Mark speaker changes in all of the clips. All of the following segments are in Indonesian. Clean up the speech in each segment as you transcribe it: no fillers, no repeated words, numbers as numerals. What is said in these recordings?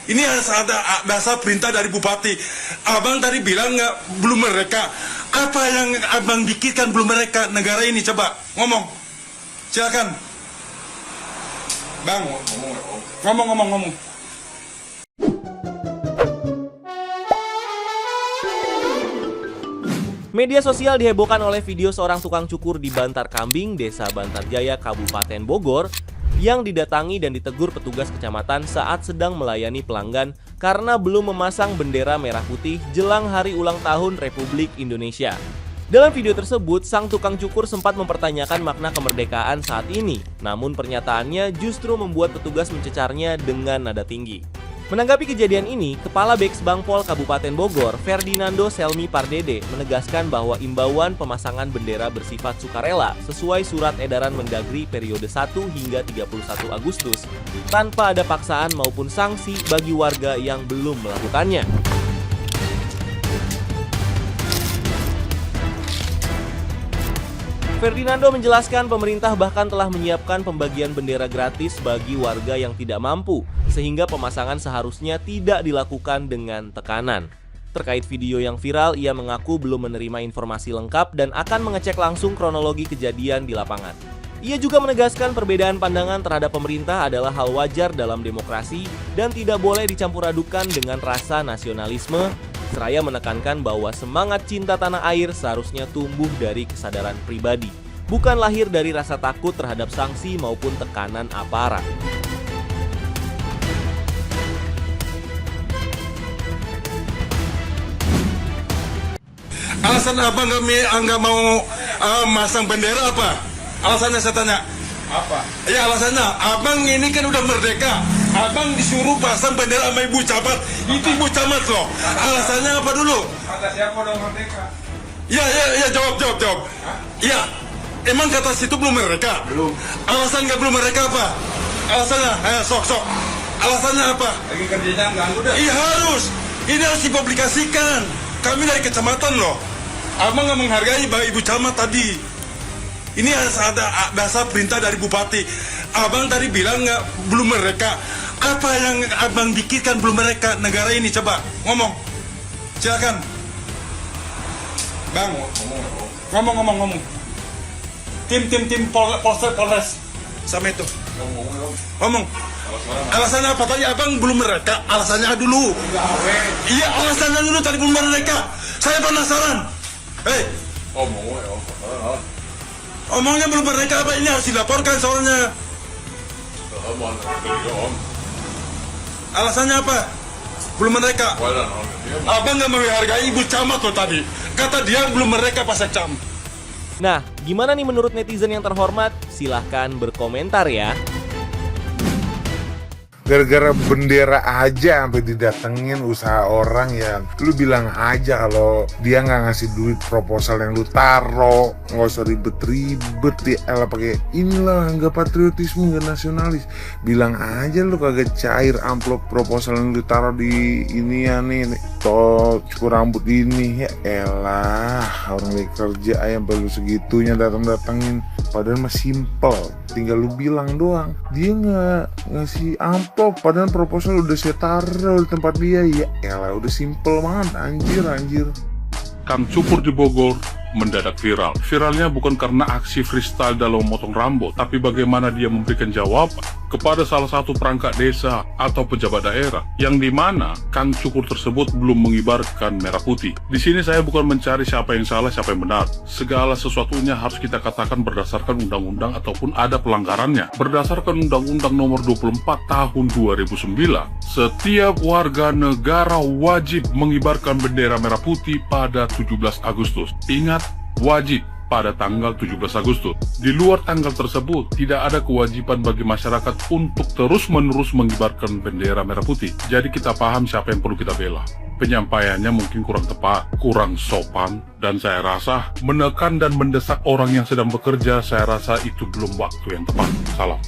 Speaker 1: Ini harus ada perintah dari bupati. Abang tadi bilang belum mereka. Apa yang abang pikirkan belum mereka negara ini? Coba ngomong. Silakan. Bang, ngomong.
Speaker 2: Media sosial dihebohkan oleh video seorang tukang cukur di Bantar Kambing, Desa Bantarjaya, Kabupaten Bogor, yang didatangi dan ditegur petugas kecamatan saat sedang melayani pelanggan karena belum memasang bendera merah putih jelang hari ulang tahun Republik Indonesia. Dalam video tersebut, sang tukang cukur sempat mempertanyakan makna kemerdekaan saat ini, namun pernyataannya justru membuat petugas mencecarnya dengan nada tinggi. Menanggapi kejadian ini, Kepala Bexbangpol Kabupaten Bogor, Ferdinando Selmi Pardede, menegaskan bahwa imbauan pemasangan bendera bersifat sukarela sesuai surat edaran Mendagri periode 1 hingga 31 Agustus, tanpa ada paksaan maupun sanksi bagi warga yang belum melakukannya. Ferdinando menjelaskan pemerintah bahkan telah menyiapkan pembagian bendera gratis bagi warga yang tidak mampu, sehingga pemasangan seharusnya tidak dilakukan dengan tekanan. Terkait video yang viral, ia mengaku belum menerima informasi lengkap dan akan mengecek langsung kronologi kejadian di lapangan. Ia juga menegaskan perbedaan pandangan terhadap pemerintah adalah hal wajar dalam demokrasi dan tidak boleh dicampur adukan dengan rasa nasionalisme, seraya menekankan bahwa semangat cinta tanah air seharusnya tumbuh dari kesadaran pribadi, bukan lahir dari rasa takut terhadap sanksi maupun tekanan aparat.
Speaker 1: Alasan abang nggak mau masang bendera apa? Alasannya saya tanya.
Speaker 3: Apa?
Speaker 1: Ya alasannya, abang ini kan udah merdeka. Abang disuruh pasang bendera sama ibu camat. Itu ibu camat loh. Alasannya apa dulu?
Speaker 3: Kata siapa dong merdeka?
Speaker 1: Ya jawab. Ya, emang kata situ belum merdeka?
Speaker 3: Belum.
Speaker 1: Alasan nggak belum merdeka apa? Alasannya, sok. Alasannya apa?
Speaker 3: Lagi kerjanya ganggu dah.
Speaker 1: Iya harus. Ini harus dipublikasikan. Kami dari kecamatan loh. Abang nggak menghargai ibu camat tadi. Ini harus ada perintah dari bupati. Abang tadi bilang belum mereka. Apa yang abang pikirkan belum mereka negara ini? Coba ngomong. Silakan. Bang, ngomong. Tim Polres sama itu. Ngomong. Alasannya apa tadi? Abang belum mereka. Alasannya dulu. Iya, alasannya dulu tadi belum mereka. Saya penasaran. Omongnya belum mereka apa? Ini harus dilaporkan soalnya. Alasannya apa? Belum mereka. Abang nggak menghargai ibu camat loh tadi. Kata dia belum mereka pas cam.
Speaker 2: Nah, gimana nih menurut netizen yang terhormat? Silahkan berkomentar ya.
Speaker 4: Gara-gara bendera aja sampai didatengin usaha orang ya. Lu bilang aja kalau dia nggak ngasih duit proposal yang lu taro, nggak usah ribet-ribet ya elah pakai inilah nggak patriotisme nggak nasionalis. Bilang aja lu kagak cair amplop proposal yang lu taro di ini ya nih cukur rambut ini ya elah orang lagi kerja ayam perlu segitunya datengin. Padahal mah simple, tinggal lu bilang doang. Dia nggak ngasih amplop, padahal proposal udah saya taruh di tempat dia. Ya elah udah simple banget, anjir.
Speaker 5: Kang cukur di Bogor mendadak viral. Viralnya bukan karena aksi freestyle dalam memotong rambut, tapi bagaimana dia memberikan jawaban kepada salah satu perangkat desa atau pejabat daerah, yang dimana Kang cukur tersebut belum mengibarkan merah putih. Di sini saya bukan mencari siapa yang salah, siapa yang benar. Segala sesuatunya harus kita katakan berdasarkan undang-undang ataupun ada pelanggarannya. Berdasarkan Undang-Undang Nomor 24 Tahun 2009, setiap warga negara wajib mengibarkan bendera merah putih pada 17 Agustus. Ingat, wajib pada tanggal 17 Agustus. Di luar tanggal tersebut, tidak ada kewajiban bagi masyarakat untuk terus-menerus mengibarkan bendera merah putih. Jadi kita paham siapa yang perlu kita bela. Penyampaiannya mungkin kurang tepat, kurang sopan, dan saya rasa menekan dan mendesak orang yang sedang bekerja, saya rasa itu belum waktu yang tepat. Salam.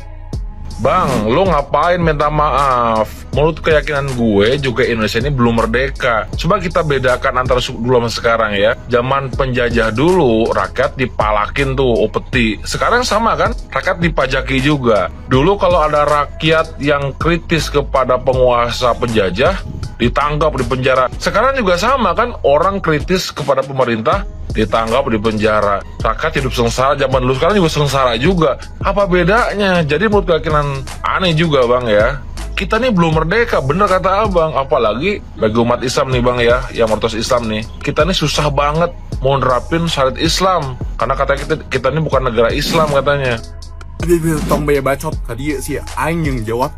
Speaker 4: Bang, lo ngapain minta maaf? Menurut keyakinan gue juga Indonesia ini belum merdeka. Coba kita bedakan antara dulu sama sekarang ya. Zaman penjajah dulu, rakyat dipalakin tuh, upeti. Sekarang sama kan? Rakyat dipajaki juga. Dulu kalau ada rakyat yang kritis kepada penguasa penjajah, ditangkap, dipenjara. Sekarang juga sama kan? Orang kritis kepada pemerintah, ditangkap, di penjara. Rakyat hidup sengsara zaman dulu, sekarang juga sengsara juga. Apa bedanya? Jadi menurut keyakinan aneh juga bang ya. Kita nih belum merdeka, bener kata abang. Apalagi bagi umat Islam nih bang ya, yang ortodoks Islam nih. Kita nih susah banget mau nerapin syariat Islam. Karena katanya kita ini bukan negara Islam katanya.
Speaker 6: Tong bayar bacot tadi si Aing yang jawab,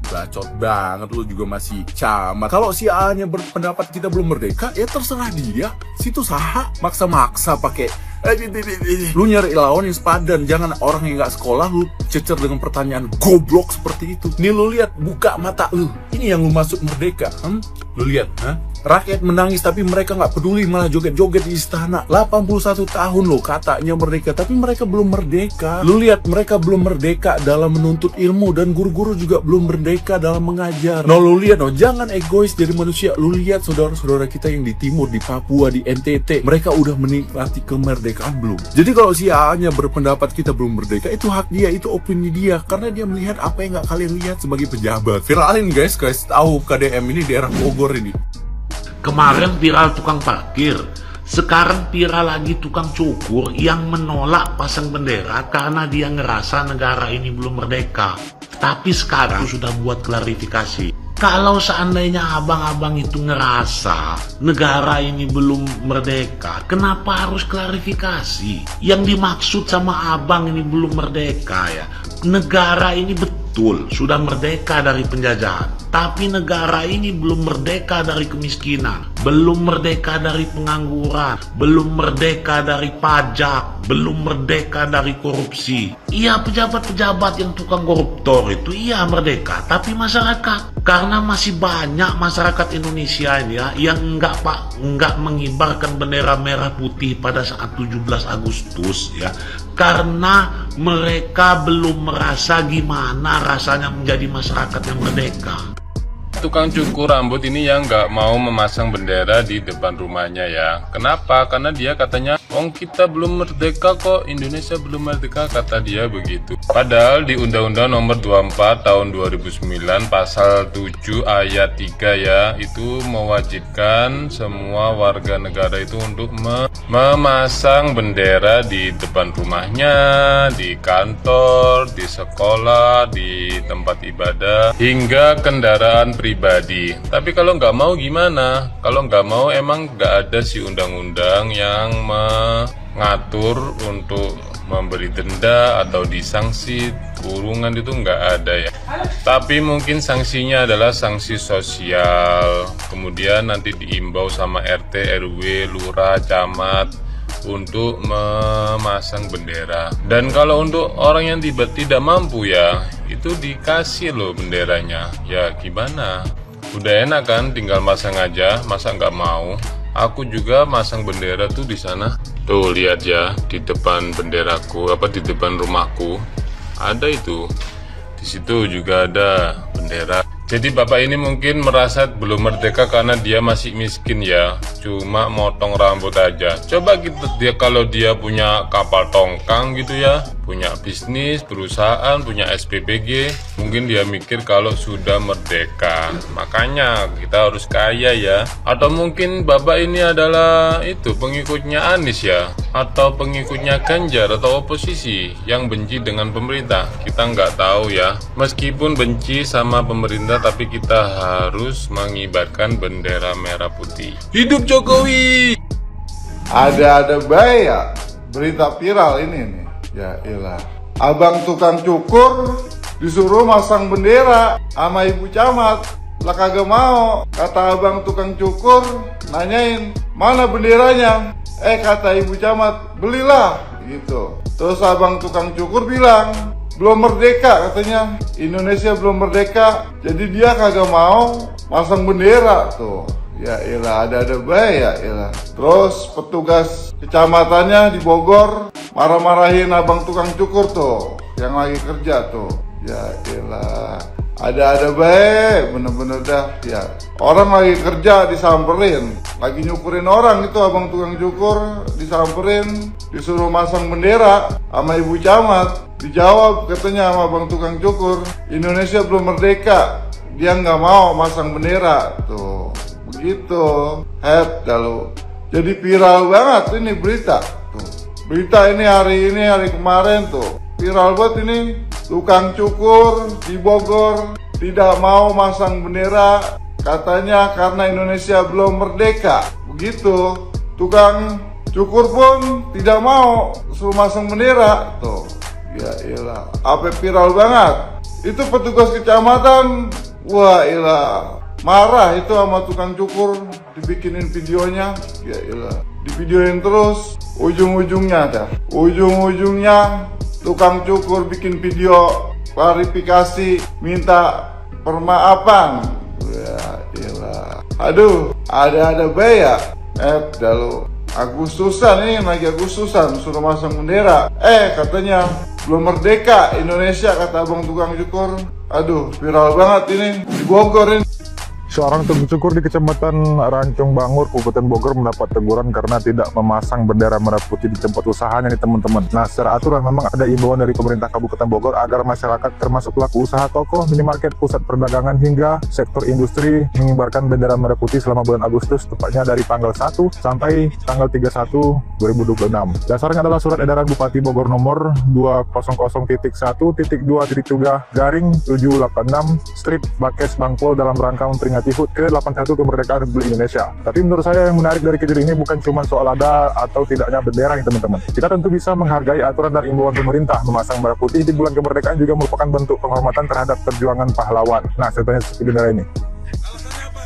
Speaker 6: bacot banget lu juga masih camat. Kalau si A-nya berpendapat kita belum merdeka, ya terserah dia. Situ saha maksa-maksa pakai lu nyari lawan yang sepadan. Jangan orang yang nggak sekolah lu cecer dengan pertanyaan goblok seperti itu. Nih lu lihat, buka mata lu. Ini yang lu masuk merdeka, Lu lihat, rakyat menangis tapi mereka nggak peduli, malah joget-joget di istana. 81 tahun loh katanya merdeka, tapi mereka belum merdeka. Lu lihat, mereka belum merdeka dalam menuntut ilmu, dan guru-guru juga belum merdeka dalam mengajar. Lu lihat, jangan egois jadi manusia. Lu lihat saudara-saudara kita yang di timur, di Papua, di NTT, mereka udah menikmati kemerdekaan belum? Jadi kalau si A-nya berpendapat kita belum merdeka, itu hak dia, itu opini dia, karena dia melihat apa yang nggak kalian lihat sebagai pejabat. Viralin guys tahu KDM ini daerah Bogor ini.
Speaker 7: Kemarin viral tukang parkir, sekarang viral lagi tukang cukur yang menolak pasang bendera karena dia ngerasa negara ini belum merdeka. Tapi sekarang sudah buat klarifikasi. Kalau seandainya abang-abang itu ngerasa negara ini belum merdeka, kenapa harus klarifikasi? Yang dimaksud sama abang ini belum merdeka ya, negara ini betul sudah merdeka dari penjajahan, tapi negara ini belum merdeka dari kemiskinan, belum merdeka dari pengangguran, belum merdeka dari pajak, belum merdeka dari korupsi. Iya, pejabat-pejabat yang tukang koruptor itu iya merdeka, tapi masyarakat, karena masih banyak masyarakat Indonesia ini ya yang enggak mengibarkan bendera merah putih pada saat 17 Agustus ya, karena mereka belum merasa gimana rasanya menjadi masyarakat yang merdeka.
Speaker 3: Tukang cukur rambut ini yang nggak mau memasang bendera di depan rumahnya ya. Kenapa? Karena dia katanya, kita belum merdeka kok, Indonesia belum merdeka, kata dia begitu. Padahal di Undang-Undang Nomor 24 Tahun 2009 Pasal 7 Ayat 3 ya, itu mewajibkan semua warga negara itu untuk memasang bendera di depan rumahnya, di kantor, di sekolah, di tempat ibadah, hingga kendaraan pribadi. Tapi kalau nggak mau gimana? Kalau nggak mau emang nggak ada sih undang-undang yang mengatur untuk memberi denda atau disanksi kurungan, itu nggak ada ya. Tapi mungkin sanksinya adalah sanksi sosial. Kemudian nanti diimbau sama RT, RW, lurah, camat untuk memasang bendera. Dan kalau untuk orang yang tidak mampu ya, itu dikasih loh benderanya. Ya gimana? Udah enak kan, tinggal masang aja, masa nggak mau? Aku juga masang bendera tuh di sana. Tuh lihat ya, di depan benderaku, di depan rumahku ada itu. Di situ juga ada bendera. Jadi bapak ini mungkin merasa belum merdeka karena dia masih miskin ya, cuma motong rambut aja. Coba dia kalau dia punya kapal tongkang gitu ya, punya bisnis, perusahaan, punya SPBG, mungkin dia mikir kalau sudah merdeka. Makanya kita harus kaya ya. Atau mungkin bapak ini adalah itu pengikutnya Anies ya, atau pengikutnya Ganjar atau oposisi yang benci dengan pemerintah. Kita nggak tahu ya. Meskipun benci sama pemerintah, tapi kita harus mengibarkan bendera merah putih. Hidup Jokowi!
Speaker 8: Ada baik ya berita viral ini nih. Ya ilah, abang tukang cukur disuruh masang bendera sama ibu camat, lah kagak mau. Kata abang tukang cukur, nanyain mana benderanya, kata ibu camat, belilah gitu. Terus abang tukang cukur bilang, belum merdeka katanya, Indonesia belum merdeka, jadi dia kagak mau masang bendera tuh. Ya ilah, ada baik ya ilah. Terus petugas kecamatannya di Bogor marah-marahin abang tukang cukur tuh yang lagi kerja tuh. Ya elah, ada baik, bener-bener dah. Ya, orang lagi kerja disamperin, lagi nyukurin orang itu abang tukang cukur disamperin, disuruh masang bendera sama ibu camat. Dijawab katanya sama abang tukang cukur, Indonesia belum merdeka, dia nggak mau masang bendera. Tuh, begitu. Kalau jadi viral banget ini berita. Tuh, berita ini hari kemarin tuh viral banget ini. Tukang cukur di Bogor tidak mau masang bendera, katanya karena Indonesia belum merdeka. Begitu. Tukang cukur pun tidak mau suruh masang bendera. Tuh, ya elah, apa viral banget. Itu petugas kecamatan, wah elah, marah itu sama tukang cukur, dibikinin videonya. Ya elah, divideoin terus, ujung-ujungnya tukang cukur bikin video klarifikasi, minta permaafan. Ya elah, aduh, ada baik ya. Lalu Agustusan nih, lagi Agustusan suruh masang bendera. Katanya belum merdeka Indonesia, kata abang tukang cukur. Aduh, viral banget ini di Bogor ini.
Speaker 9: Seorang tukang cukur di Kecamatan Rancong Bangur, Kabupaten Bogor mendapat teguran karena tidak memasang bendera merah putih di tempat usahanya nih teman-teman. Nah, secara aturan memang ada imbauan dari pemerintah Kabupaten Bogor agar masyarakat termasuk pelaku usaha toko, minimarket, pusat perdagangan hingga sektor industri mengibarkan bendera merah putih selama bulan Agustus, tepatnya dari tanggal 1 sampai tanggal 31 2026. Dasarnya adalah surat edaran Bupati Bogor nomor 200.1.2-786 Bangpol dalam rangka memperingati HUT ke-81 kemerdekaan Republik Indonesia. Tapi menurut saya yang menarik dari kejadian ini bukan cuma soal ada atau tidaknya bendera nih teman-teman. Kita tentu bisa menghargai aturan dan imbauan pemerintah. Memasang merah putih di bulan kemerdekaan juga merupakan bentuk penghormatan terhadap perjuangan pahlawan. Nah, saya tanya seperti bendera ini.
Speaker 1: Alasannya apa?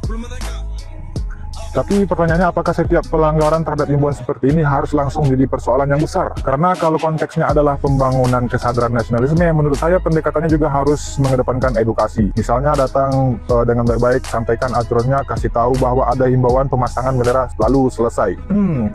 Speaker 1: Belum merdeka.
Speaker 9: Tapi pertanyaannya, apakah setiap pelanggaran terhadap imbauan seperti ini harus langsung menjadi persoalan yang besar? Karena kalau konteksnya adalah pembangunan kesadaran nasionalisme, menurut saya pendekatannya juga harus mengedepankan edukasi. Misalnya datang dengan baik-baik, sampaikan aturannya, kasih tahu bahwa ada himbauan pemasangan bendera, lalu selesai.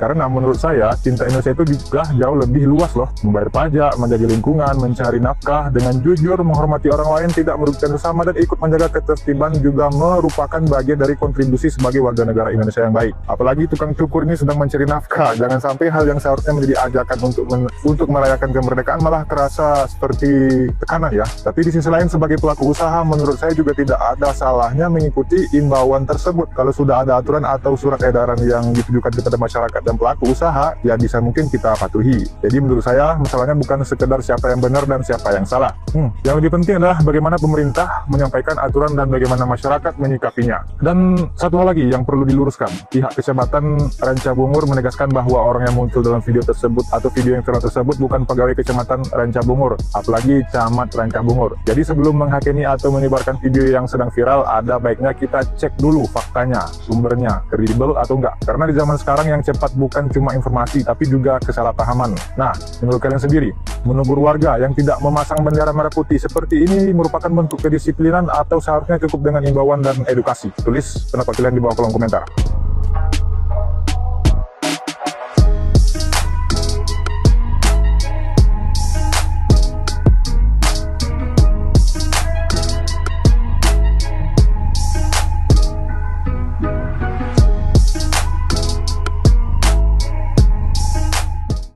Speaker 9: Karena menurut saya, cinta Indonesia itu juga jauh lebih luas loh. Membayar pajak, menjaga lingkungan, mencari nafkah, dengan jujur, menghormati orang lain, tidak merugikan sesama, dan ikut menjaga ketertiban juga merupakan bagian dari kontribusi sebagai warga negara Indonesia yang baik. Apalagi tukang cukur ini sedang mencari nafkah. Jangan sampai hal yang seharusnya menjadi ajakan untuk merayakan kemerdekaan malah terasa seperti tekanan ya. Tapi di sisi lain, sebagai pelaku usaha, menurut saya juga tidak ada salahnya mengikuti imbauan tersebut. Kalau sudah ada aturan atau surat edaran yang ditujukan kepada masyarakat dan pelaku usaha, ya bisa mungkin kita patuhi. Jadi menurut saya masalahnya bukan sekedar siapa yang benar dan siapa yang salah. Yang lebih penting adalah bagaimana pemerintah menyampaikan aturan dan bagaimana masyarakat menyikapinya. Dan satu hal lagi yang perlu diluruskan, pihak Kecamatan Rancabungur menegaskan bahwa orang yang muncul dalam video tersebut atau video yang viral tersebut bukan pegawai Kecamatan Rancabungur, apalagi Camat Rancabungur. Jadi sebelum menghakimi atau menyebarkan video yang sedang viral, ada baiknya kita cek dulu faktanya, sumbernya, kredibel atau enggak. Karena di zaman sekarang yang cepat bukan cuma informasi, tapi juga kesalahpahaman. Nah, menurut kalian sendiri, menegur warga yang tidak memasang bendera merah putih seperti ini merupakan bentuk kedisiplinan atau seharusnya cukup dengan imbauan dan edukasi? Tulis pendapat kalian di bawah kolom komentar.